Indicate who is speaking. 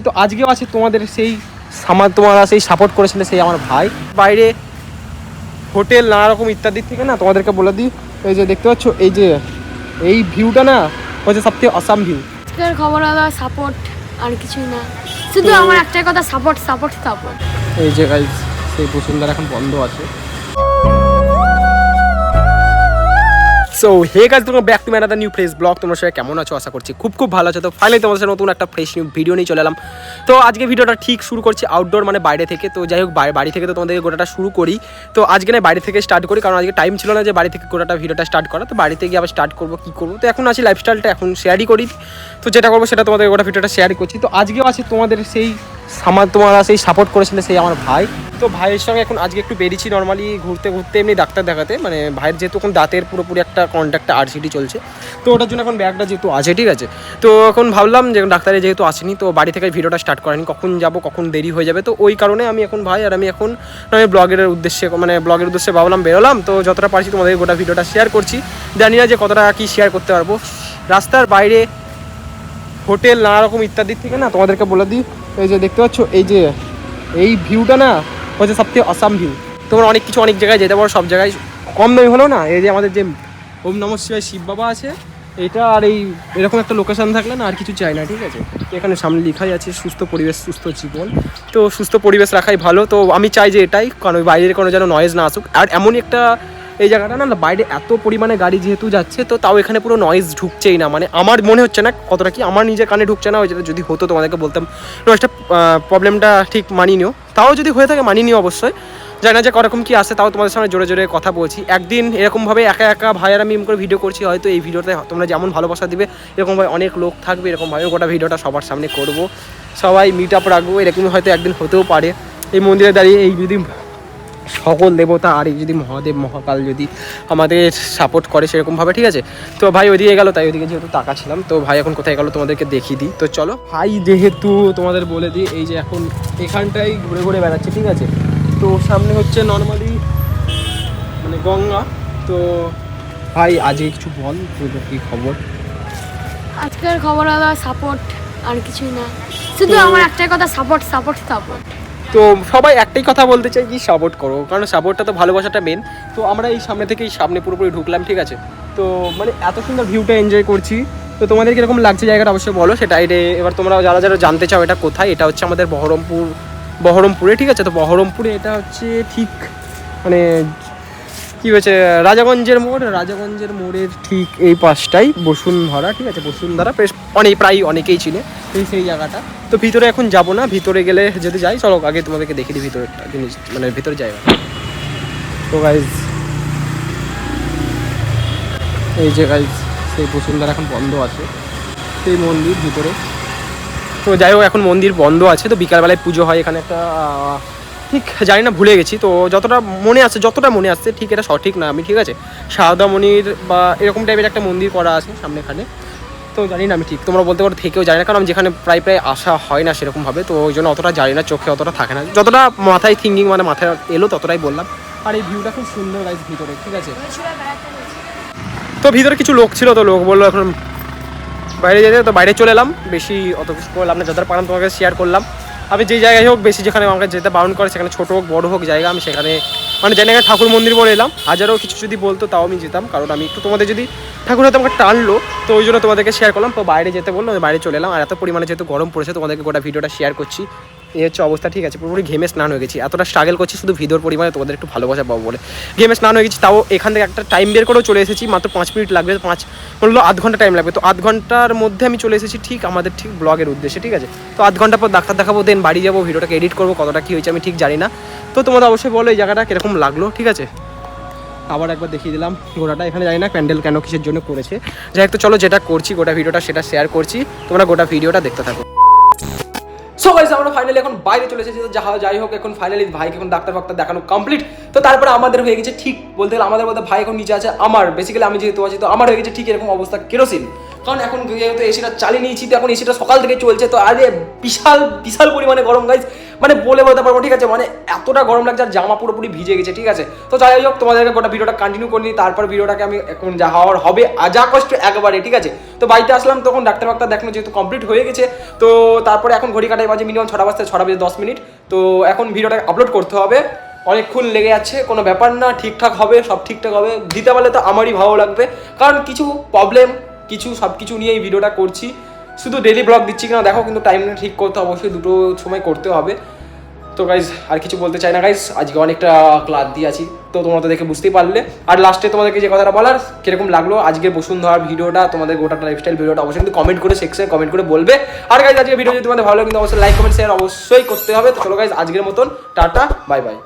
Speaker 1: তো আজকেও আছে তোমাদের সেই তোমরা সেই সাপোর্ট করেছিলে সেই আমার ভাই। বাইরে হোটেল নানা রকম ইত্যাদি থেকে না তোমাদেরকে বলে দিই, এই যে দেখতে পাচ্ছ এই যে এই ভিউটা না হচ্ছে সবথেকে অসাম ভিউ।
Speaker 2: আজকের খবর হলো সাপোর্ট, আর কিছুই না, শুধু আমার একটাই কথা, সাপোর্ট সাপোর্ট সাপোর্ট।
Speaker 1: এই যে গাইজ সেই বসুন্ধরা এখন বন্ধ আছে। সো হে গাইজ, তোমরা back to another new fresh blog. তোমরা সবাই কেমন আছো? আশা করছি খুব খুব ভালো আছো। তো ফাইনালি তোমাদের সাথে নতুন একটা ফ্রেশ নিউ ভিডিও নিয়ে চলে এলাম। তো আজকে ভিডিওটা ঠিক শুরু করছি আউটডোর, মানে বাইরে থেকে। তো যাই হোক বাড়ি থেকে তো তোমাদেরকে গোটাটা শুরু করি। তো আজকে না বাইরে থেকে স্টার্ট করি, কারণ আজকে টাইম ছিল না যে বাড়ি থেকে গোটাটা ভিডিওটা স্টার্ট করা। তো বাড়িতে গিয়ে আবার স্টার্ট করবো, কী করবো। তো এখন আছি লাইফস্টাইলটা এখন শেয়ারই করি। তো যেটা করবো সেটা তোমাদের গোটা ভিডিওটা শেয়ারই করছি। তো আজকেও আছে তোমাদের সেই তোমরা সেই সাপোর্ট করেছিলে সেই আমার ভাই। তো ভাইয়ের সঙ্গে এখন আজকে একটু বেরিয়েছি নর্মালি ঘুরতে ঘুরতে, এমনি ডাক্তার দেখাতে। মানে ভাইয়ের যেহেতু এখন দাঁতের পুরোপুরি একটা কন্ট্যাক্টটা আরসিটি চলছে, তো ওটার জন্য এখন ব্যাগটা যেহেতু আছে, ঠিক আছে। তো এখন ভাবলাম যে ডাক্তারে যেহেতু আসেনি, তো বাড়ি থেকে ভিডিওটা স্টার্ট করেনি, কখন যাব কখন দেরি হয়ে যাবে। তো ওই কারণে আমি এখন ভাই আর আমি এখন ব্লগের উদ্দেশ্যে ভাবলাম বেরোলাম। তো যতটা পারছি তোমাদের গোটা ভিডিওটা শেয়ার করছি। জানি না যে কতটা কী শেয়ার করতে পারবো। রাস্তার বাইরে হোটেল নানা রকম ইত্যাদি থেকে না তোমাদেরকে বলে দিই, এই যে দেখতে পাচ্ছ এই যে এই ভিউটা না হচ্ছে সবথেকে অসাম ভিউ। তোমরা অনেক কিছু অনেক জায়গায় যেতে পারো, সব জায়গায় কম দামি হলেও না, এই যে আমাদের যে ওম নমঃ শিবায় শিব বাবা আছে, এটা আর এই এরকম একটা লোকেশন থাকলে না আর কিছু চাই না, ঠিক আছে। এখানে সামনে লেখাই আছে সুস্থ পরিবেশ সুস্থ জীবন। তো সুস্থ পরিবেশ রাখাই ভালো। তো আমি চাই যে এটাই, কারণ ওই বাইরের কোনো যেন নয়েজ না আসুক। আর এমনই একটা এই জায়গাটা না বাইরে এত পরিমাণে গাড়ি যেহেতু যাচ্ছে, তো তাও এখানে পুরো নয়েজ ঢুকছেই না। মানে আমার মনে হচ্ছে না কতটা কি আমার নিজের কানে ঢুকছে না। ওই যেটা যদি হতো তোমাদেরকে বলতাম নয়েজটা প্রবলেমটা ঠিক মানিয়ে নিও। তাও যদি হয়ে থাকে মানিয়ে নিও অবশ্যই। জানি না যে করকম কী আসে, তাও তোমাদের সামনে জোরে জোরে কথা বলছি। একদিন এরকমভাবে একা একা ভাইয়ার আমি করে ভিডিও করছি, হয়তো এই ভিডিওতে তোমরা যেমন ভালোবাসা দিবে এরকমভাবে অনেক লোক থাকবে, এরকমভাবে গোটা ভিডিওটা সবার সামনে করব, সবাই মিট আপ রাখবো। এরকমই হয়তো একদিন হতেও পারে। এই মন্দিরে দাঁড়িয়ে এই যদি সকল দেবতা আর এই যদি মহাদেব মহাকাল যদি আমাদের সাপোর্ট করে সেরকমভাবে, ঠিক আছে। তো ভাই ওইদিকে গেলো, তাই ওইদিকে যেহেতু তাকাচ্ছিলাম। তো ভাই এখন কোথায় গেলো তোমাদেরকে দেখিয়ে দিই। তো চলো ভাই, যেহেতু তোমাদের বলে দিই, এই যে এখন এখানটাই ঘুরে ঘুরে বেড়াচ্ছে, ঠিক আছে। তো সামনে হচ্ছে নর্মালি মানে গঙ্গা। তো ভাই আজকে কিছু বল, তোদের কী খবর?
Speaker 2: আজকের খবর হলো সাপোর্ট, আর কিছুই না, শুধু আমার একটাই কথা, সাপোর্ট সাপোর্ট সাপোর্ট।
Speaker 1: তো সবাই একটাই কথা বলতে চাই কি সাপোর্ট করো, কারণ সাপোর্টটা তো ভালোবাসাটা মেন। তো আমরা এই সামনে থেকে এই সামনে পুরোপুরি ঢুকলাম, ঠিক আছে। তো মানে এত সুন্দর ভিউটা এনজয় করছি। তো তোমাদের কীরকম লাগছে জায়গাটা অবশ্যই বলো সেটা। এবার তোমরা যারা যারা জানতে চাও এটা কোথায়, এটা হচ্ছে আমাদের বহরমপুরে, ঠিক আছে। তো বহরমপুরে এটা হচ্ছে ঠিক মানে কী হয়েছে রাজাগঞ্জের মোড়ের ঠিক এই পাশটাই বসুন্ধরা, ঠিক আছে। বসুন্ধরা বেশ প্রায় অনেকেই চিনে সেই জায়গাটা। তো ভিতরে এখন যাব না, ভিতরে গেলে যদি যাই চলো আগে তোমাদেরকে দেখিয়ে দিই ভিতরেরটা জিনিস, মানে ভিতরে জায়গা। তো গাইজ এই যে গাইজ সেই বসুন্ধরা এখন বন্ধ আছে, সেই মন্দির ভিতরে। তো যাই হোক এখন মন্দির বন্ধ আছে। তো বিকালবেলায় পুজো হয় এখানে একটা, ঠিক জানি না, ভুলে গেছি। তো যতটা মনে আসছে ঠিক এটা সঠিক না আমি, ঠিক আছে। সারদামণির বা এরকম টাইপের একটা মন্দির করা আছে সামনেখানে। তো জানি না আমি ঠিক, তোমরা বলতে পারো থেকেও জানি না, কারণ আমি যেখানে প্রায় আসা হয় না সেরকমভাবে। তো ওই জন্য অতটা জানি না, চোখে অতটা থাকে না, যতটা মাথায় থিঙ্কিং মানে মাথায় এলো ততটাই বললাম। আর এই ভিউটা খুব সুন্দর গাইজ ভিতরে, ঠিক আছে। তো ভিতরে কিছু লোক ছিল, তো লোক বললো এখন বাইরে যেতে। তো বাইরে চলে এলাম, বেশি অত কিছু করলাম না, যতটা পারলাম তোমাকে শেয়ার করলাম। আমি যেই জায়গায় হোক বেশি যেখানে আমাকে যেতে বারণ করে, সেখানে ছোটো হোক বড়ো হোক জায়গা, আমি সেখানে মানে জানি না ঠাকুর মন্দির বলে এলাম। হাজারও কিছু যদি বলতো তাও আমি যেতাম, কারণ আমি একটু তোমাদের যদি ঠাকুর হয়তো আমাকে টানলো, তো ওই জন্য তোমাদেরকে শেয়ার করলাম। তো বাইরে যেতে বললো, বাইরে চলে এলাম। আর এত পরিমাণে যেহেতু গরম পড়েছে তোমাদেরকে গোটা ভিডিওটা শেয়ার করছি। এই হচ্ছে অবস্থা, ঠিক আছে। পুরোপুরি ঘেমে স্নান হয়ে গেছি, এতটা স্ট্রাগল করছি শুধু ভিডিওর পরিমাণে তোমাদের একটু ভালোবাসা পাবো বলে। ঘেমে স্নান হয়ে গেছি, তাও এখান থেকে একটা টাইম বের করেও চলে এসেছি। মাত্র 5 মিনিট লাগবে, বললো আধ ঘন্টা টাইম লাগবে। তো আধ ঘন্টার মধ্যে আমি চলে এসেছি ঠিক আমাদের ঠিক ব্লগের উদ্দেশ্যে, ঠিক আছে। তো আধ ঘন্টা পর ডাক্তার দেখাবো, দেন বাড়ি যাবো, ভিডিওটাকে এডিট করবো। কতটা কী হয়েছে আমি ঠিক জানি না। তো তোমরা অবশ্যই বলো এই জায়গাটা কীরকম লাগলো, ঠিক আছে। আবার একবার দেখিয়ে দিলাম গোটাটা। এখানে জানি না প্যান্ডেল কেন কিসের জন্য করেছে, যাই হোক। তো চলো যেটা করছি গোটা ভিডিওটা সেটা শেয়ার করছি, তোমরা গোটা ভিডিওটা দেখতে থাকো। সো গাইস আমরা ফাইনালি এখন বাইরে চলে এসেছি। তো যাই হোক এখন ফাইনালি ভাইকে এখন ডাক্তার দেখানো কমপ্লিট। তো তারপরে আমাদের হয়ে গেছে ঠিক বলতে গেলে আমাদের বলতে ভাই এখন নিচে আছে, আমার বেসিক্যালি আমি যেহেতু আছি তো আমার হয়ে গেছে ঠিক এরকম অবস্থা কেরোসিন। কারণ এখন যেহেতু এসিটা চালিয়ে নিয়েছি, তো এখন এসিটা সকাল থেকে চলছে। তো আরে বিশাল পরিমাণে গরম গাইস। মানে বলে বলতে পারবো, ঠিক আছে, মানে এতটা গরম লাগছে আর জামা পুরোপুরি ভিজে গেছে, ঠিক আছে। তো যাই হোক, তোমাদেরকে গোটা ভিডিওটা কন্টিনিউ করে নিই, তারপর ভিডিওটাকে আমি এখন যা হওয়ার হবে যা কষ্ট একবারে, ঠিক আছে। তো বাড়িতে আসলাম, তখন ডাক্তার দেখানো যেহেতু কমপ্লিট হয়ে গেছে, তো তারপরে এখন ঘড়ি কাটাই বাজে মিনিমাম 6টা বাজতে 6টা বেজে 10 মিনিট। তো এখন ভিডিওটা আপলোড করতে হবে, অনেকক্ষণ লেগে যাচ্ছে, কোনো ব্যাপার না, ঠিকঠাক হবে, সব ঠিকঠাক হবে, দিতে পারলে তো আমারই ভালো লাগবে, কারণ কিছু প্রবলেম সব কিছু নিয়ে এই ভিডিওটা করছি। শুধু ডেলি ব্লগ দিচ্ছি কিনা দেখো, কিন্তু টাইম ঠিক করতে অবশ্যই দুটো সময় করতে হবে। তো গাইজ আর কিছু বলতে চাই না গাইজ, আজকে অনেকটা ক্লান্তি আছি, তো তোমরা তো দেখে বুঝতেই পারলে। আর লাস্টে তোমাদেরকে যে কথাটা বলার, কিরকম লাগলো আজকের বসুন্ধরার ভিডিওটা, তোমাদের গোটা লাইফস্টাইল ভিডিওটা, অবশ্যই কিন্তু কমেন্ট করে সেকশনে কমেন্ট করে বলবে। আর গাইজ আজকের ভিডিও যদি তোমাদের ভালো লাগে কিন্তু অবশ্যই লাইক কমেন্ট শেয়ার অবশ্যই করতে হবে। তো চলো গাইজ আজকের মতন টাটা, বাই বাই।